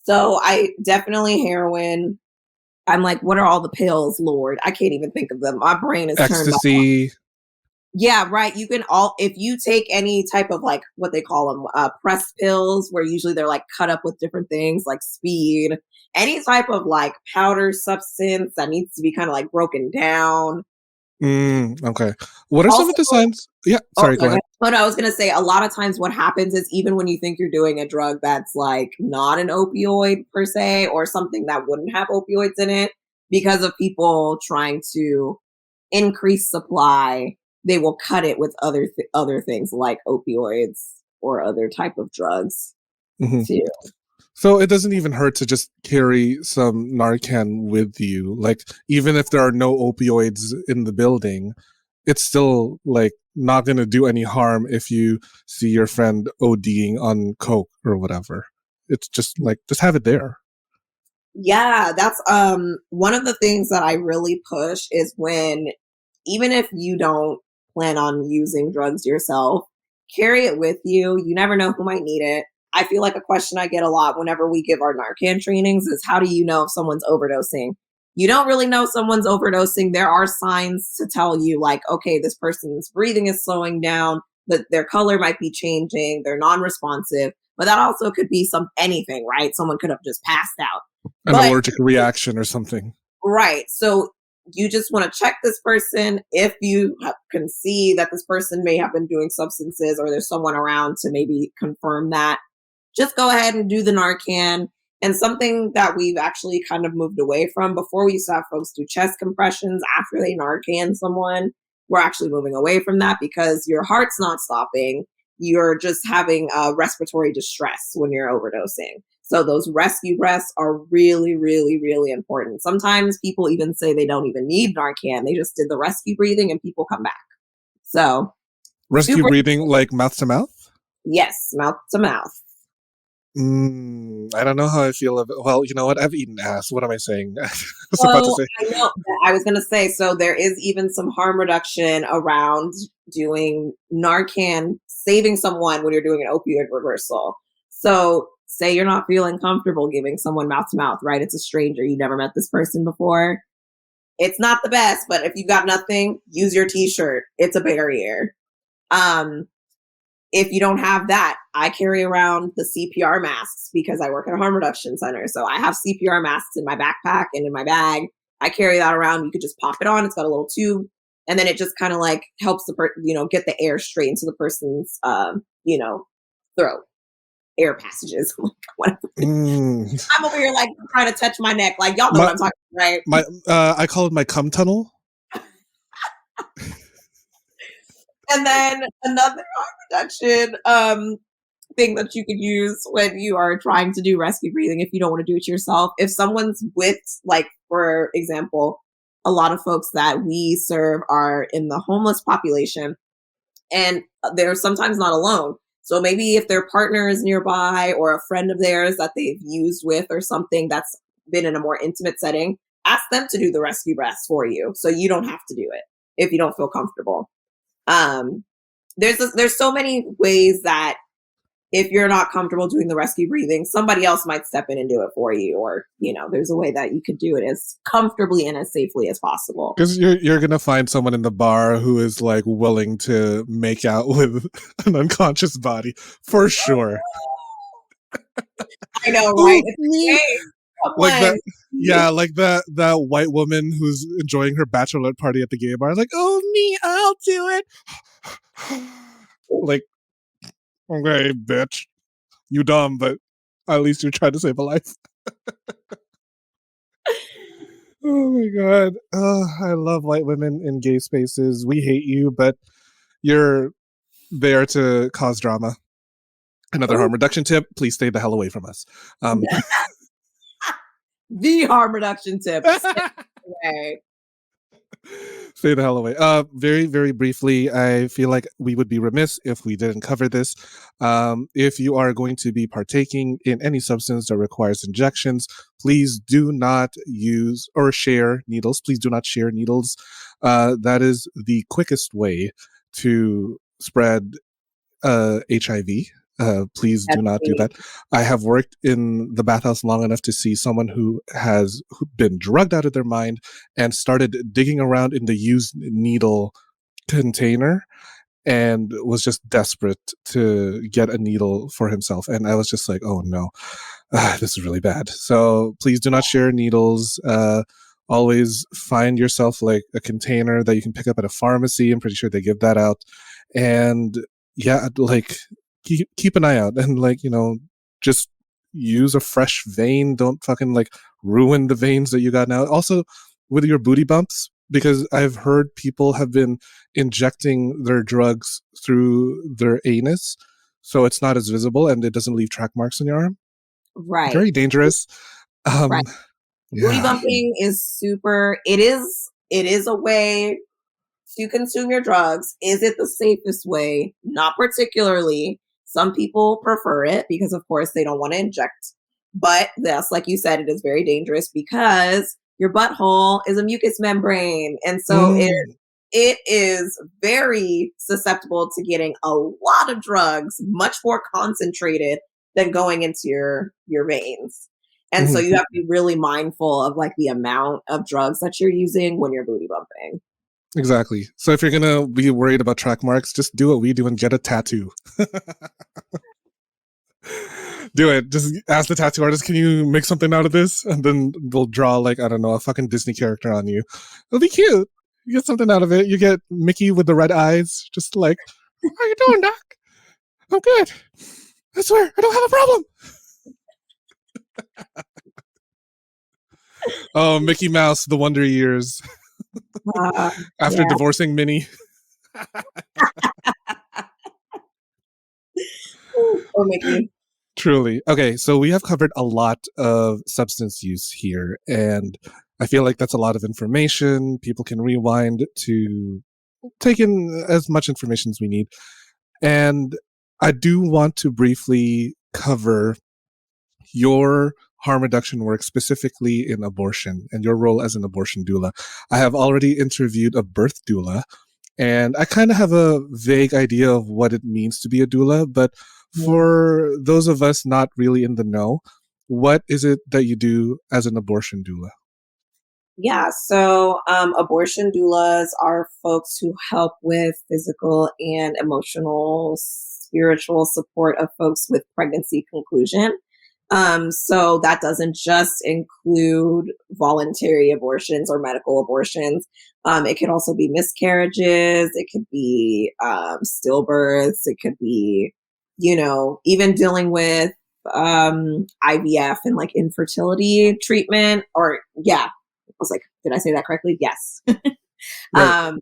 So I definitely heroin. I'm like, what are all the pills, Lord? I can't even think of them. My brain is turned off. Ecstasy. Yeah, right. You can if you take any type of like what they call them, press pills, where usually they're like cut up with different things like speed, any type of like powder substance that needs to be kind of like broken down. Okay. What are some Also, of the signs? Yeah, sorry, go ahead. but I was going to say a lot of times what happens is even when you think you're doing a drug that's like not an opioid per se, or something that wouldn't have opioids in it, because of people trying to increase supply, they will cut it with other things like opioids or other type of drugs too. So it doesn't even hurt to just carry some Narcan with you. Like even if there are no opioids in the building, it's still like not going to do any harm if you see your friend ODing on coke or whatever. It's just like just have it there. Yeah, that's one of the things that I really push is when, even if you don't plan on using drugs yourself, carry it with you. You never know who might need it. I feel like a question I get a lot whenever we give our Narcan trainings is, how do you know if someone's overdosing? You don't really know someone's overdosing. There are signs to tell you like, okay, this person's breathing is slowing down, that their color might be changing, they're non-responsive, but that also could be anything, right? Someone could have just passed out. An allergic reaction or something. Right. So you just want to check this person. If you can see that this person may have been doing substances or there's someone around to maybe confirm that, just go ahead and do the Narcan. And something that we've actually kind of moved away from, before we used to have folks do chest compressions after they Narcan someone. We're actually moving away from that because your heart's not stopping. You're just having respiratory distress when you're overdosing. So those rescue breaths are really, really, really important. Sometimes people even say they don't even need Narcan. They just did the rescue breathing and people come back. So rescue breathing, like mouth to mouth? Yes, mouth to mouth. I don't know how I feel about. Well, you know what? I've eaten ass. What am I saying? I was about to So say. I know I was going to say, so there is even some harm reduction around doing Narcan, saving someone when you're doing an opioid reversal. So say you're not feeling comfortable giving someone mouth to mouth, right? It's a stranger. You never met this person before. It's not the best, but if you've got nothing, use your t-shirt. It's a barrier. If you don't have that, I carry around the CPR masks because I work at a harm reduction center. So I have CPR masks in my backpack and in my bag. I carry that around. You could just pop it on. It's got a little tube. And then it just kind of like helps the person, get the air straight into the person's, throat, air passages. I'm over here like trying to touch my neck. Like y'all know what I'm talking about, right? I call it my cum tunnel. And then another harm reduction thing that you could use when you are trying to do rescue breathing, if you don't want to do it yourself, if someone's with, like, for example, a lot of folks that we serve are in the homeless population, and they're sometimes not alone. So maybe if their partner is nearby or a friend of theirs that they've used with or something that's been in a more intimate setting, ask them to do the rescue breaths for you so you don't have to do it if you don't feel comfortable. There's so many ways that if you're not comfortable doing the rescue breathing, somebody else might step in and do it for you, or there's a way that you could do it as comfortably and as safely as possible. Because you're gonna find someone in the bar who is like willing to make out with an unconscious body for sure. I know, right? Like that, yeah, like that white woman who's enjoying her bachelorette party at the gay bar. Like, oh, me, I'll do it. Like, okay, bitch, you dumb, but at least you're trying to save a life. Oh my god, I love white women in gay spaces. We hate you, but you're there to cause drama. Another harm reduction tip: please stay the hell away from us. The harm reduction tip. Okay. Stay the hell away. Very, very briefly, I feel like we would be remiss if we didn't cover this. If you are going to be partaking in any substance that requires injections, please do not use or share needles. Please do not share needles. That is the quickest way to spread HIV. Please do not do that. I have worked in the bathhouse long enough to see someone who has been drugged out of their mind and started digging around in the used needle container and was just desperate to get a needle for himself. And I was just like, oh no, this is really bad. So please do not share needles. Always find yourself like a container that you can pick up at a pharmacy. I'm pretty sure they give that out. And yeah, like, keep an eye out and just use a fresh vein. Don't fucking ruin the veins that you got now. Also with your booty bumps, because I've heard people have been injecting their drugs through their anus so it's not as visible and it doesn't leave track marks on your arm. Right. Very dangerous. Right. Yeah. Booty bumping is super. It is a way to consume your drugs. Is it the safest way? Not particularly. Some people prefer it because, of course, they don't want to inject. But yes, like you said, it is very dangerous because your butthole is a mucous membrane. And so it is very susceptible to getting a lot of drugs, much more concentrated than going into your veins. And so you have to be really mindful of the amount of drugs that you're using when you're booty bumping. Exactly. So if you're going to be worried about track marks, just do what we do and get a tattoo. Do it. Just ask the tattoo artist, can you make something out of this? And then they'll draw I don't know, a fucking Disney character on you. It'll be cute. You get something out of it. You get Mickey with the red eyes, just how are you doing, Doc? I'm good. I swear, I don't have a problem. Oh, Mickey Mouse, the Wonder Years. After divorcing Minnie. Or Mickey. Truly. Okay, so we have covered a lot of substance use here, and I feel like that's a lot of information. People can rewind to take in as much information as we need. And I do want to briefly cover your harm reduction work specifically in abortion and your role as an abortion doula. I have already interviewed a birth doula, and I kind of have a vague idea of what it means to be a doula, but for those of us not really in the know, what is it that you do as an abortion doula? Yeah, so abortion doulas are folks who help with physical and emotional, spiritual support of folks with pregnancy conclusion. So that doesn't just include voluntary abortions or medical abortions. It could also be miscarriages. It could be stillbirths. It could be, even dealing with IVF and like infertility treatment. Or yeah, I was like, did I say that correctly? Yes. Right.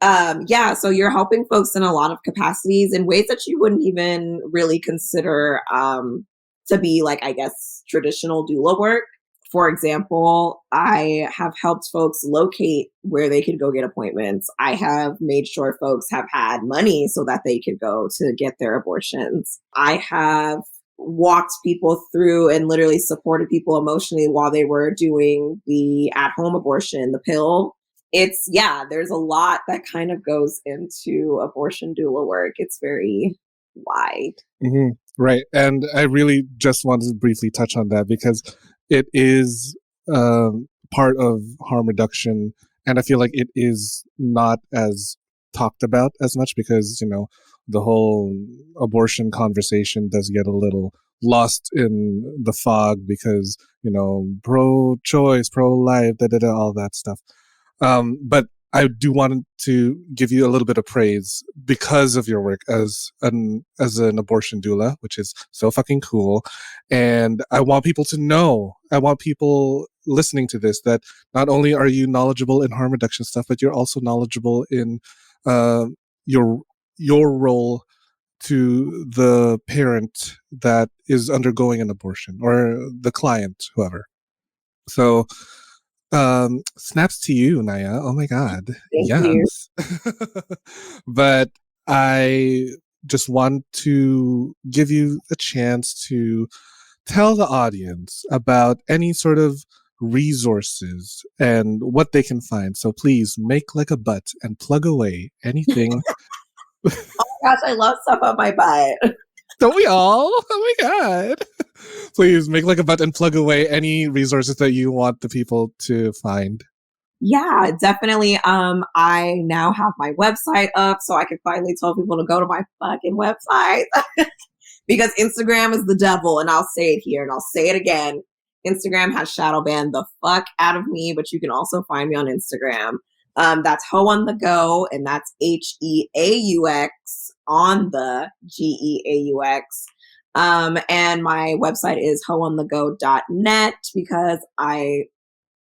Yeah, so you're helping folks in a lot of capacities in ways that you wouldn't even really consider to be like, I guess, traditional doula work. For example, I have helped folks locate where they could go get appointments. I have made sure folks have had money so that they could go to get their abortions. I have walked people through and literally supported people emotionally while they were doing the at-home abortion, the pill. There's a lot that kind of goes into abortion doula work. It's very wide. Mm-hmm. Right. And I really just wanted to briefly touch on that because it is part of harm reduction. And I feel like it is not as talked about as much because, the whole abortion conversation does get a little lost in the fog because, pro-choice, pro-life, all that stuff. But I do want to give you a little bit of praise because of your work as an abortion doula, which is so fucking cool. And I want people to know, I want people listening to this, that not only are you knowledgeable in harm reduction stuff, but you're also knowledgeable in your role to the parent that is undergoing an abortion or the client, whoever. So snaps to you, Niyyah. Oh my God. Thank you. But I just want to give you a chance to tell the audience about any sort of resources and what they can find. So please make like a butt and plug away anything. Oh my gosh, I love stuff on my butt. Don't we all? Oh my God. Please make like a butt and plug away any resources that you want the people to find. Yeah, definitely. I now have my website up so I can finally tell people to go to my fucking website because Instagram is the devil, and I'll say it here and I'll say it again. Instagram has shadow banned the fuck out of me, but you can also find me on Instagram. That's Heaux on the Go, and that's HEAUX on the GEAUX. And my website is hoeonthego.net because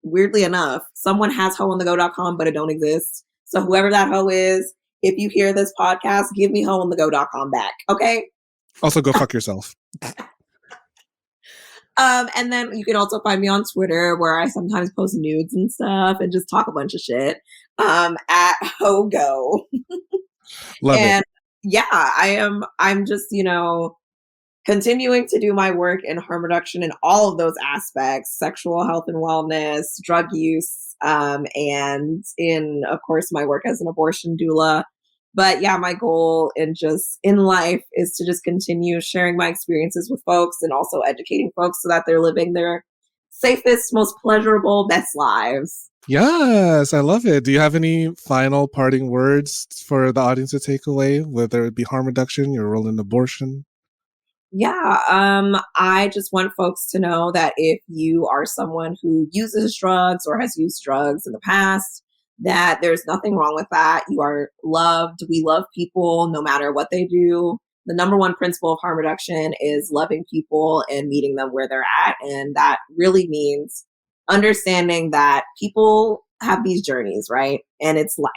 weirdly enough, someone has hoeonthego.com, but it don't exist. So whoever that hoe is, if you hear this podcast, give me hoeonthego.com back. Okay. Also go fuck yourself. And then you can also find me on Twitter where I sometimes post nudes and stuff and just talk a bunch of shit. At Hogo. Love and it. Yeah, I'm just, continuing to do my work in harm reduction in all of those aspects, sexual health and wellness, drug use, and in, of course, my work as an abortion doula. But yeah, my goal in life is to just continue sharing my experiences with folks and also educating folks so that they're living their safest, most pleasurable, best lives. Yes, I love it. Do you have any final parting words for the audience to take away, whether it be harm reduction, your role in abortion? Yeah, I just want folks to know that if you are someone who uses drugs or has used drugs in the past, that there's nothing wrong with that. You are loved. We love people no matter what they do. The number one principle of harm reduction is loving people and meeting them where they're at. And that really means understanding that people have these journeys, right? And it's life.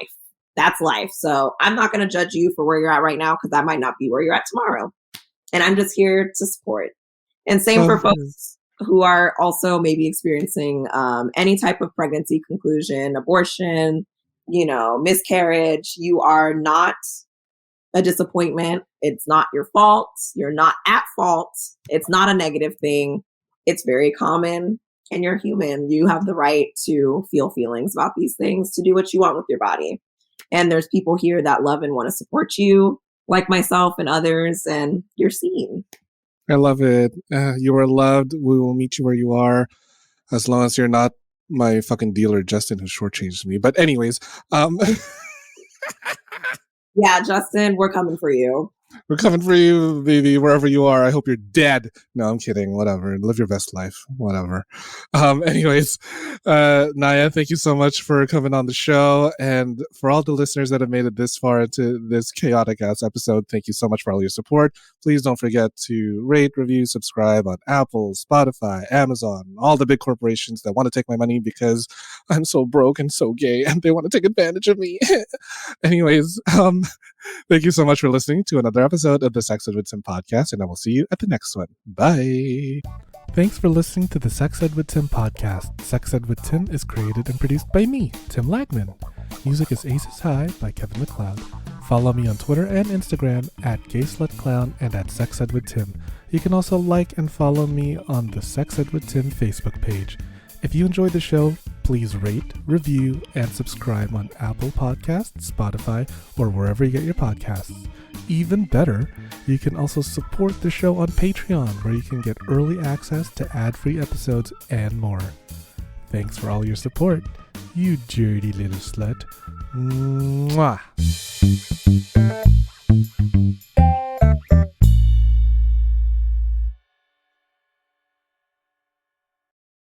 That's life. So I'm not going to judge you for where you're at right now because that might not be where you're at tomorrow. And I'm just here to support. And same for folks who are also maybe experiencing any type of pregnancy conclusion, abortion, miscarriage. You are not a disappointment. It's not your fault. You're not at fault. It's not a negative thing. it's very common, and you're human. You have the right to feel feelings about these things, to do what you want with your body. And there's people here that love and want to support you, like myself and others, and you're seen. I love it. You are loved. We will meet you where you are, as long as you're not my fucking dealer, Justin, who shortchanged me. But anyways, Yeah, Justin, we're coming for you. we're coming for you, baby, wherever you are. I hope you're dead. No, I'm kidding. Whatever. Live your best life. Whatever. Anyways, Niyyah, thank you so much for coming on the show. And for all the listeners that have made it this far into this chaotic ass episode, thank you so much for all your support. Please don't forget to rate, review, subscribe on Apple, Spotify, Amazon, all the big corporations that want to take my money because I'm so broke and so gay and they want to take advantage of me. Anyways, thank you so much for listening to another episode of the Sex Ed with Tim podcast, and I will see you at the next one. Bye. Thanks for listening to the Sex Ed with Tim podcast. Sex Ed with Tim is created and produced by me, Tim Lagman. Music is Aces High by Kevin MacLeod. Follow me on Twitter and Instagram at GaySlutClown and at Sex Ed with Tim. You can also like and follow me on the Sex Ed with Tim Facebook page. If you enjoyed the show, please rate, review, and subscribe on Apple Podcasts, Spotify, or wherever you get your podcasts. Even better, you can also support the show on Patreon, where you can get early access to ad-free episodes and more. Thanks for all your support, you dirty little slut. Mwah.